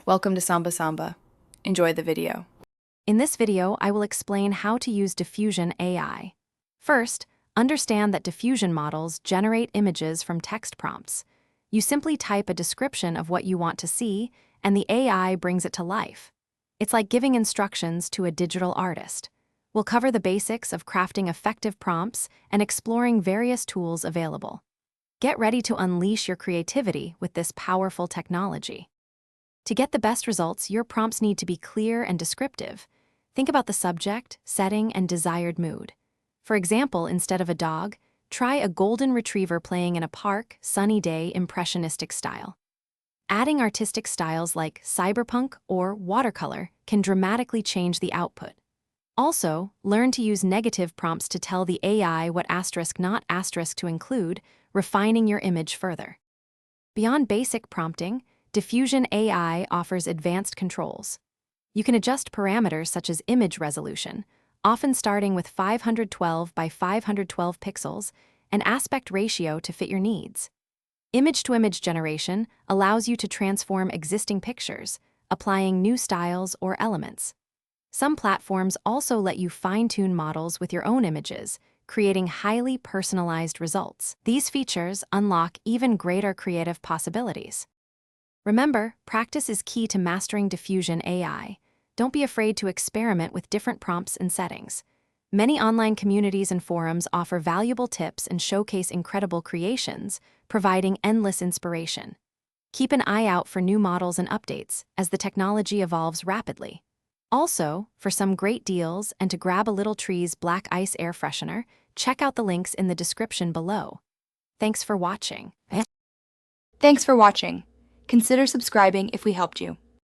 Welcome to Samba Samba. Enjoy the video. In this video, I will explain how to use Diffusion AI. First, understand that diffusion models generate images from text prompts. You simply type a description of what you want to see, and the AI brings it to life. It's like giving instructions to a digital artist. We'll cover the basics of crafting effective prompts and exploring various tools available. Get ready to unleash your creativity with this powerful technology. To get the best results, your prompts need to be clear and descriptive. Think about the subject, setting, and desired mood. For example, instead of a dog, try a golden retriever playing in a park, sunny day, impressionistic style. Adding artistic styles like cyberpunk or watercolor can dramatically change the output. Also, learn to use negative prompts to tell the AI what asterisk not asterisk to include, refining your image further. Beyond basic prompting, Diffusion AI offers advanced controls. You can adjust parameters such as image resolution, often starting with 512 by 512 pixels, and aspect ratio to fit your needs. Image-to-image generation allows you to transform existing pictures, applying new styles or elements. Some platforms also let you fine-tune models with your own images, creating highly personalized results. These features unlock even greater creative possibilities. Remember, practice is key to mastering Diffusion AI. Don't be afraid to experiment with different prompts and settings. Many online communities and forums offer valuable tips and showcase incredible creations, providing endless inspiration. Keep an eye out for new models and updates as the technology evolves rapidly. Also, for some great deals and to grab a Little Tree's Black Ice air freshener, check out the links in the description below. Thanks for watching. Thanks for watching. Consider subscribing if we helped you.